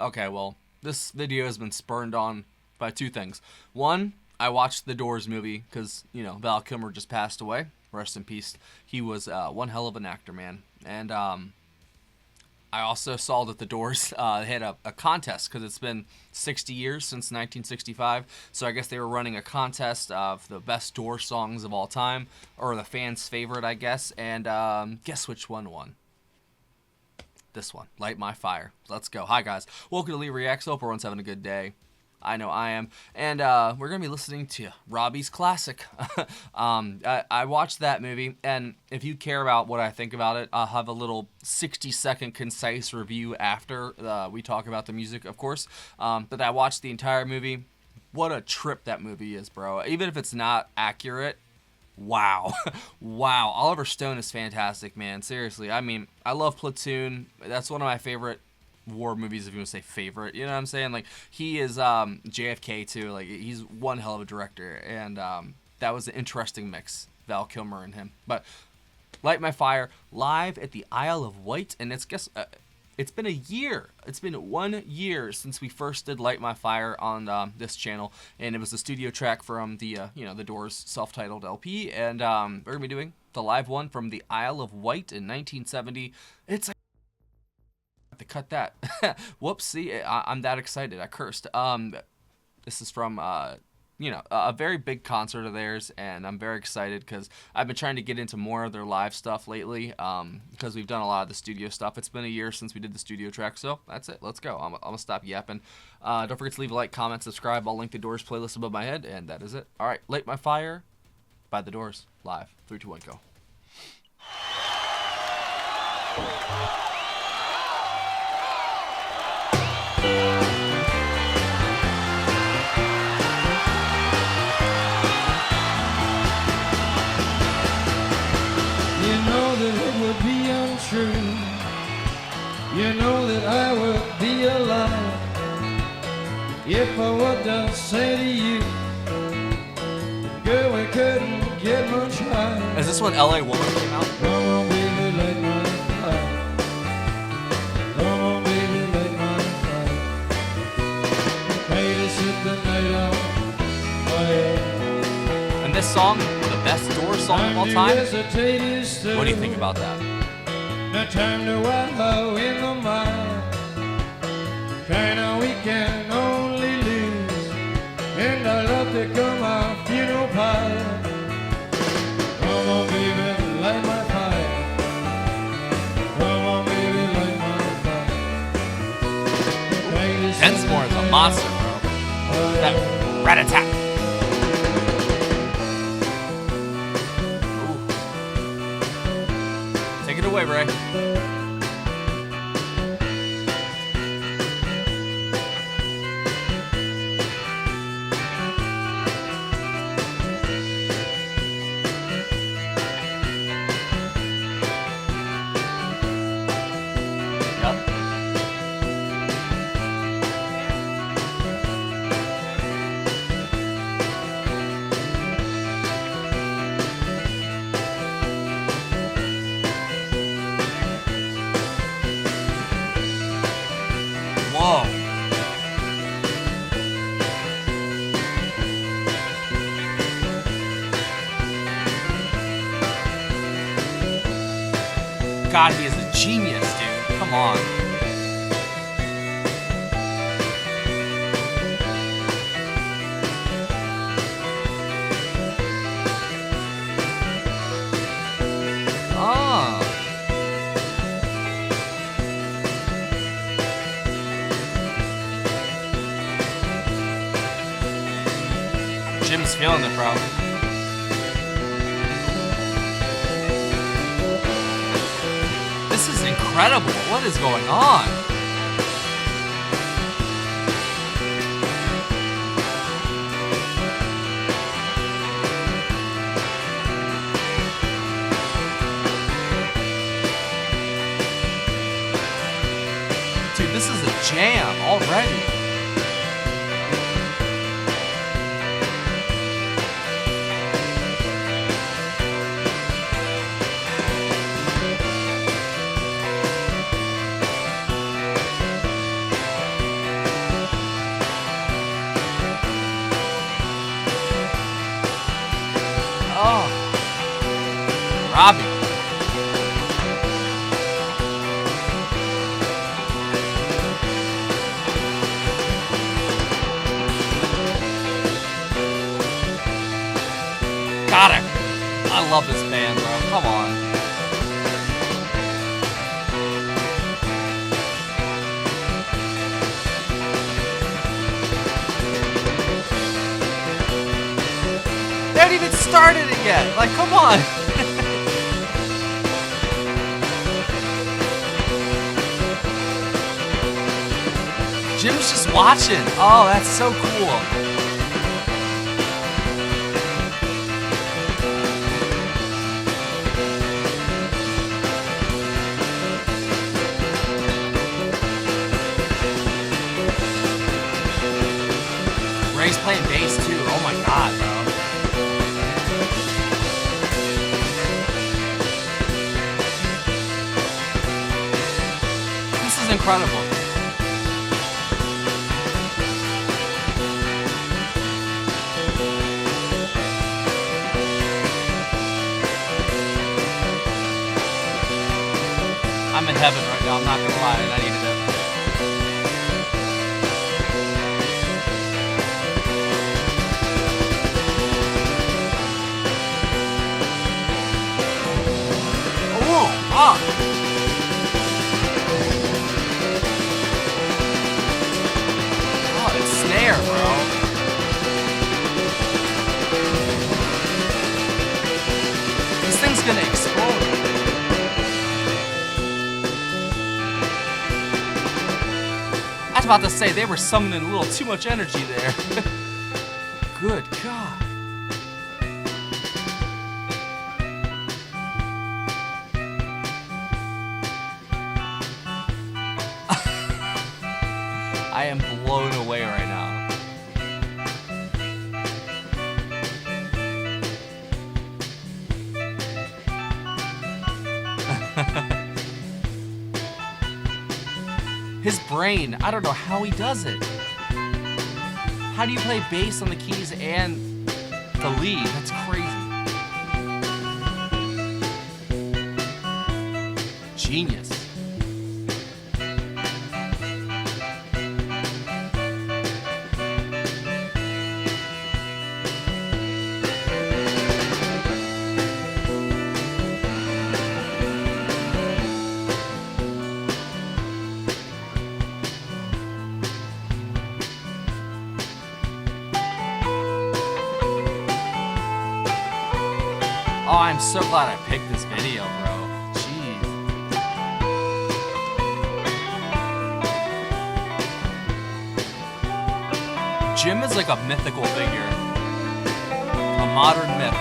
Okay, well, this video has been spurned on by two things. One, I watched the Doors movie because, Val Kilmer just passed away. Rest in peace. He was one hell of an actor, man. And I also saw that the Doors had a contest because it's been 60 years since 1965. So I guess they were running a contest of the best Doors songs of all time, or the fans' favorite, I guess. And guess which one won? This one, Light My Fire. Let's go. Hi, guys. Welcome to Lee Reacts. Hope everyone's having a good day. I know I am. And we're going to be listening to Robbie's classic. I watched that movie, and if you care about what I think about it, I'll have a little 60-second concise review after we talk about the music, of course. But I watched the entire movie. What a trip that movie is, bro. Even if it's not accurate, wow. Wow. Oliver Stone is fantastic, man. Seriously. I mean, I love Platoon. That's one of my favorite war movies, if you want to say favorite. You know what I'm saying? Like, he is JFK, too. Like, he's one hell of a director. And that was an interesting mix, Val Kilmer and him. But Light My Fire, live at the Isle of Wight. And it's been a year. It's been 1 year since we first did Light My Fire on this channel, and it was a studio track from the the Doors self-titled LP, and we're gonna be doing the live one from the Isle of Wight in 1970. It's to cut that. Whoopsie! I'm that excited. I cursed. This is from a very big concert of theirs, and I'm very excited because I've been trying to get into more of their live stuff lately because we've done a lot of the studio stuff. It's been a year since we did the studio track, so that's it. Let's go. I'm going to stop yapping. Don't forget to leave a like, comment, subscribe. I'll link the Doors playlist above my head, and that is it. All right, Light My Fire by the Doors, live. 3, 2, 1, go. You know that I would be a liar if I would just say to you, girl, we couldn't get much higher. Is this when LA Woman came out? Come on, baby, light my fire. Come on, baby, light my fire. Hey, to set the night on fire. And this song, the best Doors song of all time? What do you think about that? No time to wallow in the mire. Kinda we can only lose, and I love to come our funeral pyre. Come on, baby, light my fire. Come on, baby, light my fire. Densmore is a monster, bro. That rat-a-tat. Take it away, Ray. Whoa. God, he is a genius, dude. Come on. Ah. Jim's feeling it, bro. This is incredible. What is going on? Dude, this is a jam already. Robbie. Got it. I love this band, bro. Come on. They haven't even started it yet. Like, come on. Jim's just watching. Oh, that's so cool. Ray's playing bass too. Oh my god, bro. This is incredible. I'm in heaven right now, I'm not gonna lie, and I needed it. Oh, it's snare, bro. This thing's gonna explode. I was about to say, they were summoning a little too much energy there. Good God. I am blown away right now. His brain, I don't know how he does it. How do you play bass on the keys and the lead? That's crazy. Genius. Oh, I'm so glad I picked this video, bro. Jeez. Jim is like a mythical figure. A modern myth.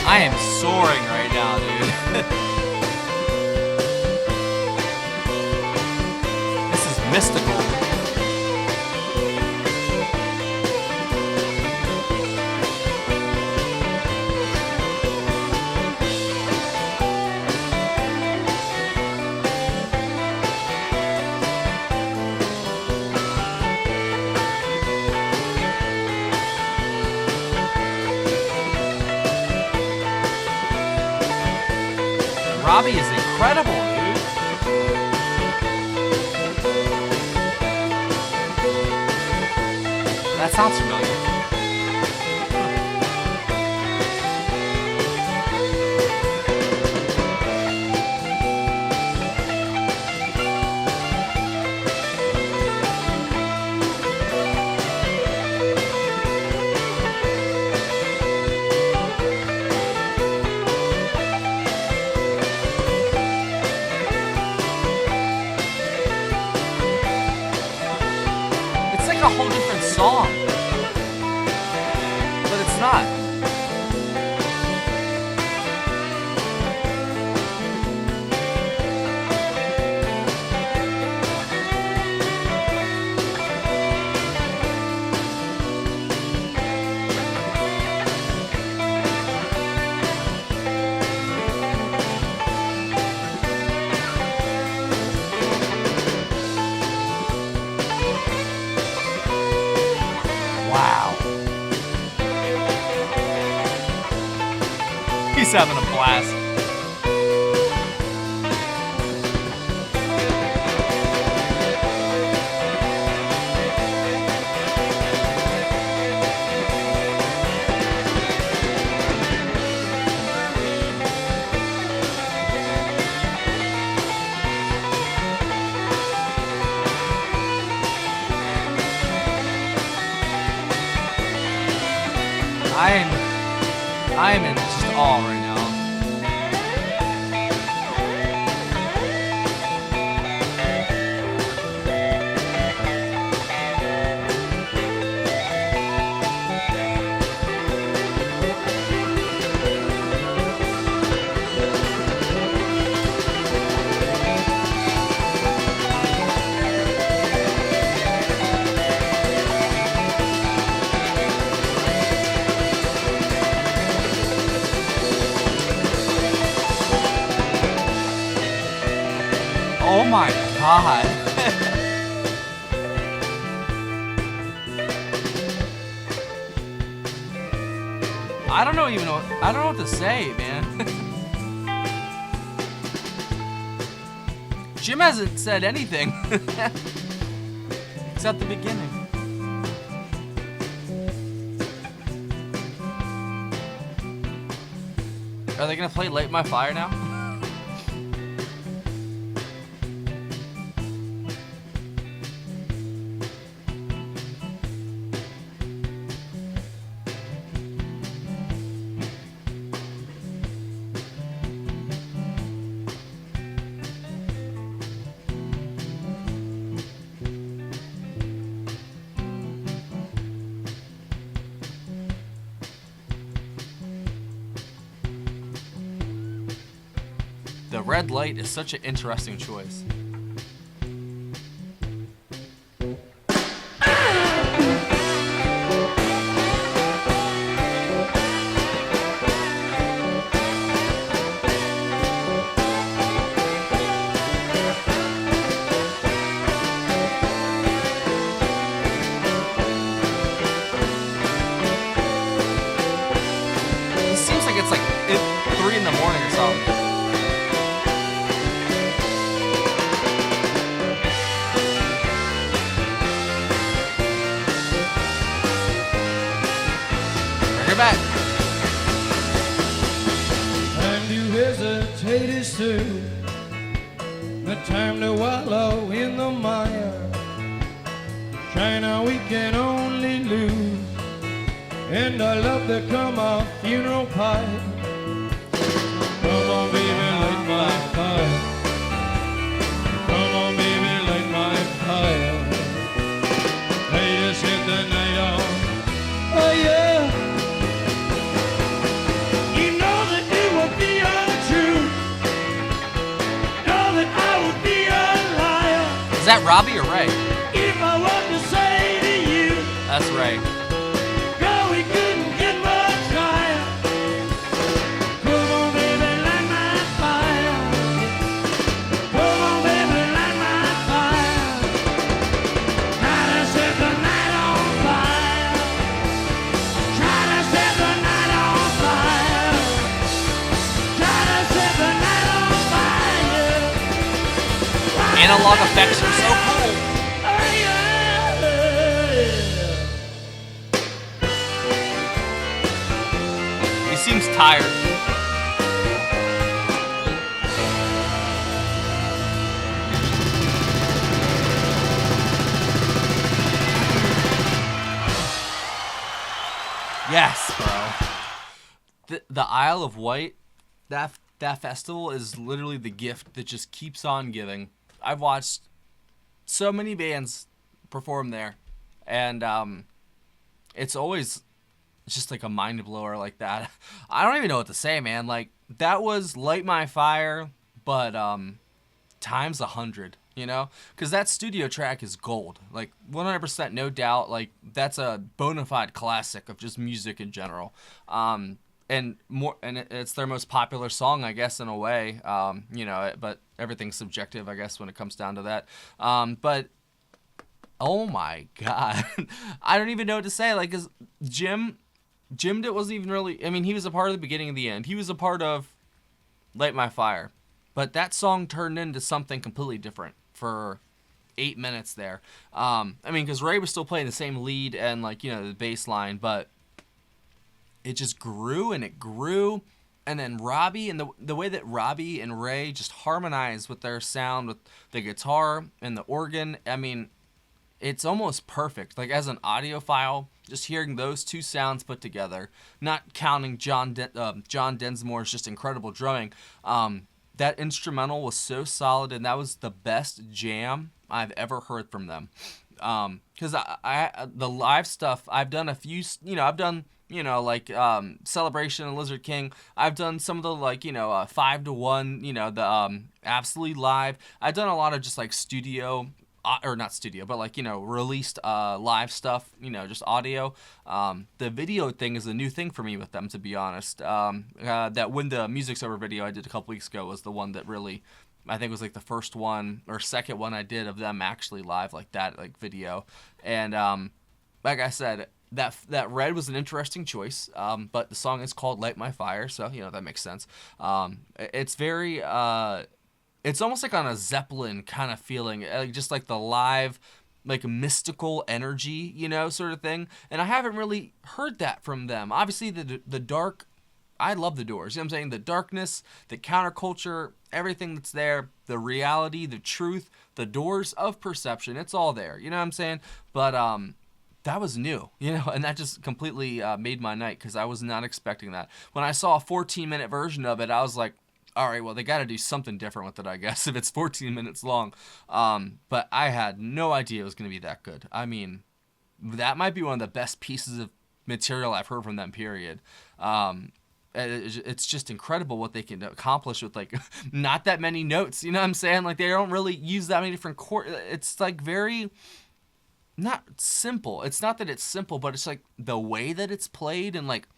I am soaring right now, dude. This is mystical. Robbie is incredible, dude. That sounds familiar. It's like a whole different song. But it's not. Wow. He's having a blast. I am in just awe right now. Oh my god. I don't know what to say, man. Jim hasn't said anything. Except the beginning. Are they gonna play Light My Fire now? The red light is such an interesting choice. It seems like it's like 3 in the morning or something. Back. Time to hesitate is through. The time to wallow in the mire. China we can only lose, and our love become our funeral pyre. Come on, baby, light my fire. Come on, baby, light my fire. Hey, just hit the night on. Oh yeah. Is that Robbie or Ray? If I want to say to you, That's Ray. girl, we couldn't get much higher. Come on, baby, light my fire. Come on, baby, light my fire. Try to set the night on fire. Try to set the night on fire. Try to set the night on fire. analog effects are so cool. He seems tired. Yes, bro. The Isle of Wight, that festival is literally the gift that just keeps on giving. I've watched so many bands perform there, and it's always just like a mind blower like that. I don't even know what to say, man. Like, that was Light My Fire, but times 100. You know, because that studio track is gold, like 100%, no doubt. Like, that's a bona fide classic of just music in general. And it's their most popular song, I guess, in a way. You know, but everything's subjective, I guess, when it comes down to that. But oh my God, I don't even know what to say. Like, 'cause Jim wasn't even really. I mean, he was a part of the beginning and the end. He was a part of Light My Fire, but that song turned into something completely different for 8 minutes there. I mean, because Ray was still playing the same lead and, like, you know, the bass line, but it just grew and it grew. And then Robbie, and the way that Robbie and Ray just harmonized with their sound, with the guitar and the organ, I mean, it's almost perfect. Like, as an audiophile, just hearing those two sounds put together, not counting John Densmore's just incredible drumming, that instrumental was so solid, and that was the best jam I've ever heard from them. Because I the live stuff, I've done a few, you know, I've done, you know, like Celebration and Lizard King. I've done some of the, like, you know, 5 to 1, you know, the Absolutely Live. I've done a lot of just like studio, or not studio, but like, you know, released live stuff, you know, just audio. The video thing is a new thing for me with them, to be honest. That When the Music's Over video I did a couple weeks ago was the one that really, I think, was like the first one or second one I did of them actually live like that, like video. And like I said, that Red was an interesting choice, but the song is called Light My Fire, so, you know, that makes sense. It's very... it's almost like on a Zeppelin kind of feeling, just like the live, like mystical energy, you know, sort of thing. And I haven't really heard that from them. Obviously, the dark, I love the Doors. You know what I'm saying? The darkness, the counterculture, everything that's there, the reality, the truth, the doors of perception, it's all there. You know what I'm saying? But that was new, you know, and that just completely made my night, because I was not expecting that. When I saw a 14-minute version of it, I was like, all right, well, they got to do something different with it, I guess, if it's 14 minutes long. But I had no idea it was going to be that good. I mean, that might be one of the best pieces of material I've heard from them, period. It's just incredible what they can accomplish with, like, not that many notes. You know what I'm saying? Like, they don't really use that many different chords. It's, like, very... not simple. It's not that it's simple, but it's, like, the way that it's played and, like,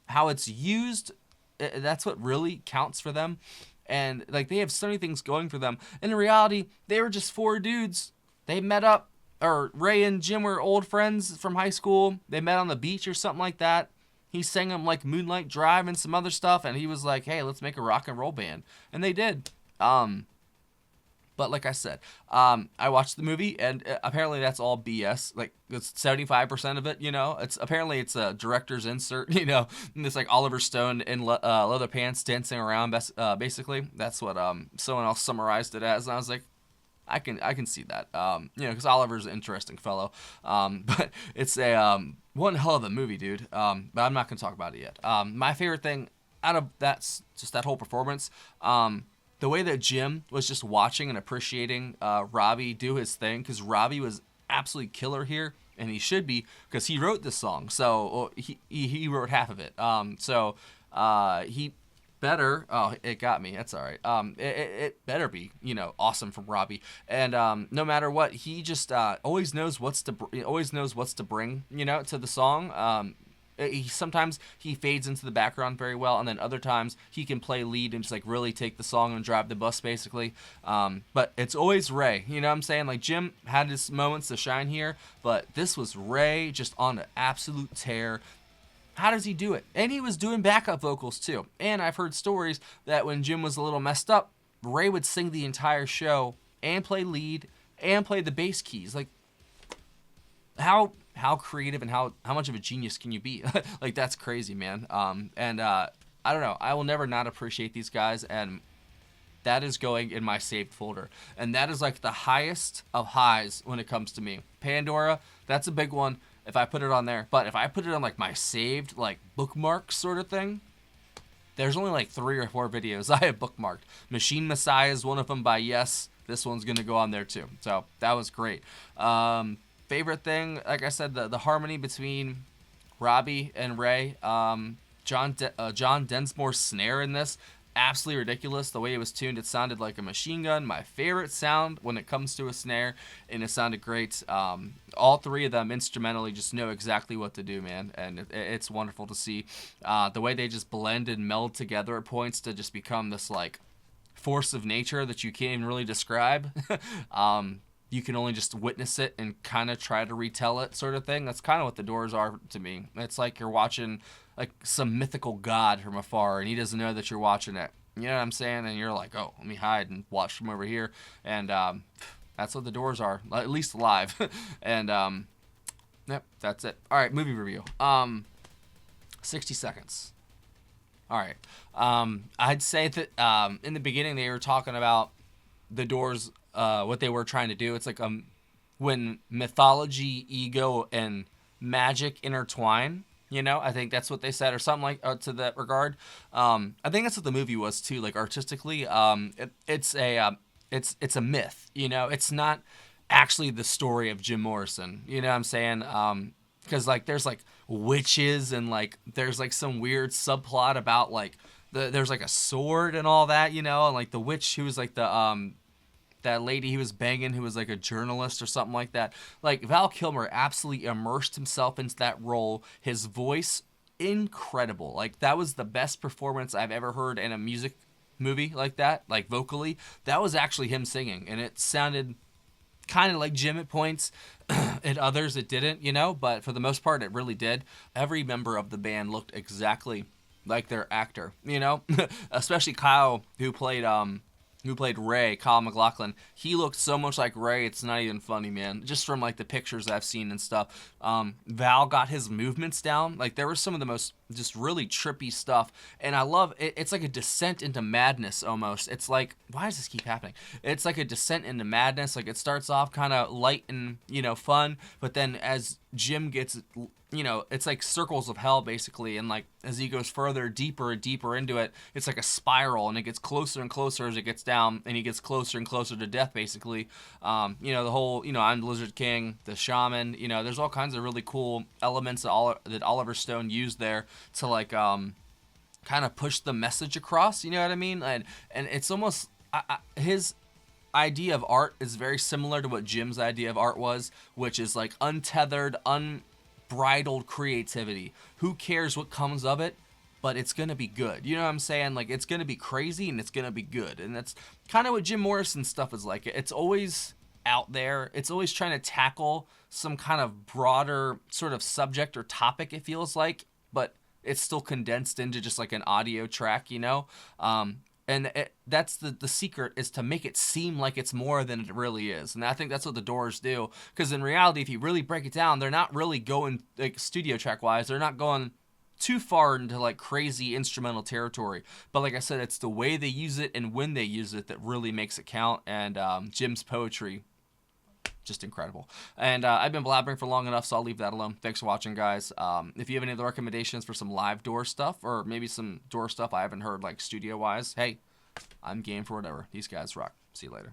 how it's used... that's what really counts for them. And, like, they have so many things going for them. And in reality, they were just 4 dudes. They met up, or Ray and Jim were old friends from high school. They met on the beach or something like that. He sang them, like, Moonlight Drive and some other stuff, and he was like, hey, let's make a rock and roll band. And they did. But like I said, I watched the movie, and apparently that's all BS. Like, it's 75% of it, you know? It's a director's insert, you know? And it's like Oliver Stone in leather pants dancing around, basically. That's what someone else summarized it as. And I was like, I can see that, you know, because Oliver's an interesting fellow. But it's one hell of a movie, dude. But I'm not going to talk about it yet. My favorite thing out of that's just that whole performance, the way that Jim was just watching and appreciating Robbie do his thing, because Robbie was absolutely killer here, and he should be, because he wrote this song. So he wrote half of it. So he better. Oh, it got me. That's all right. It better be, you know, awesome from Robbie. And no matter what, he just always knows what's to bring, you know, to the song. Sometimes he fades into the background very well, and then other times he can play lead and just like really take the song and drive the bus, basically. But it's always Ray, you know what I'm saying? Like, Jim had his moments to shine here, but this was Ray just on an absolute tear. How does he do it? And he was doing backup vocals too. And I've heard stories that when Jim was a little messed up, Ray would sing the entire show and play lead and play the bass keys. Like, how creative and how much of a genius can you be? Like, that's crazy, man. I don't know. I will never not appreciate these guys, and that is going in my saved folder. And that is like the highest of highs when it comes to me. Pandora, that's a big one if I put it on there. But if I put it on like my saved, like bookmarks sort of thing, there's only like 3 or 4 videos I have bookmarked. Machine Messiah is one of them by Yes. This one's going to go on there too. So that was great. Favorite thing, like I said, the harmony between Robbie and Ray. John Densmore's snare in this, absolutely ridiculous. The way it was tuned, it sounded like a machine gun. My favorite sound when it comes to a snare, and it sounded great. All 3 of them instrumentally just know exactly what to do, man, and it's wonderful to see the way they just blend and meld together at points to just become this like force of nature that you can't even really describe. You can only just witness it and kind of try to retell it, sort of thing. That's kind of what the Doors are to me. It's like you're watching like some mythical god from afar, and he doesn't know that you're watching it. You know what I'm saying? And you're like, oh, let me hide and watch from over here. And that's what the Doors are, at least live. And yep, that's it. All right, movie review. 60 seconds. All right. I'd say that in the beginning they were talking about the Doors, what they were trying to do. It's like when mythology, ego, and magic intertwine. You know, I think that's what they said, or something like to that regard. I think that's what the movie was too. Like artistically, it's a myth. You know, it's not actually the story of Jim Morrison. You know what I'm saying? Because like there's like witches and like there's like some weird subplot about like there's like a sword and all that. You know, and like the witch who was like the that lady he was banging who was like a journalist or something like that. Like Val Kilmer absolutely immersed himself into that role. His voice, incredible. Like that was the best performance I've ever heard in a music movie like that, like vocally. That was actually him singing, and it sounded kind of like Jim at points. At others it didn't, you know, but for the most part it really did. Every member of the band looked exactly like their actor, you know. Especially Kyle, who played Ray, Kyle MacLachlan. He looked so much like Ray, it's not even funny, man. Just from like the pictures I've seen and stuff. Val got his movements down. Like there was some of the most just really trippy stuff, and I love it. It's like a descent into madness almost. It's like, why does this keep happening? It's like a descent into madness. Like it starts off kind of light and, you know, fun, but then as Jim gets, you know, it's like circles of hell basically, and like as he goes further, deeper and deeper into it, it's like a spiral, and it gets closer and closer as it gets down, and he gets closer and closer to death basically. You know, the whole, you know, I'm the Lizard King, the shaman, you know, there's all kinds of really cool elements that Oliver Stone used there to like kind of push the message across, you know what I mean? And it's almost his idea of art is very similar to what Jim's idea of art was, which is like untethered, unbridled creativity. Who cares what comes of it, but it's gonna be good. You know what I'm saying? Like it's gonna be crazy and it's gonna be good. And that's kind of what Jim Morrison's stuff is like. It's always out there. It's always trying to tackle some kind of broader sort of subject or topic, it feels like, but it's still condensed into just like an audio track, you know? And that's the secret, is to make it seem like it's more than it really is. And I think that's what the Doors do. Because in reality, if you really break it down, they're not really going, like studio track-wise, they're not going too far into like crazy instrumental territory. But like I said, it's the way they use it and when they use it that really makes it count. And Jim's poetry, just incredible. And I've been blabbering for long enough, so I'll leave that alone. Thanks for watching, guys. If you have any other recommendations for some live Door stuff, or maybe some Door stuff I haven't heard like studio-wise, hey, I'm game for whatever. These guys rock. See you later.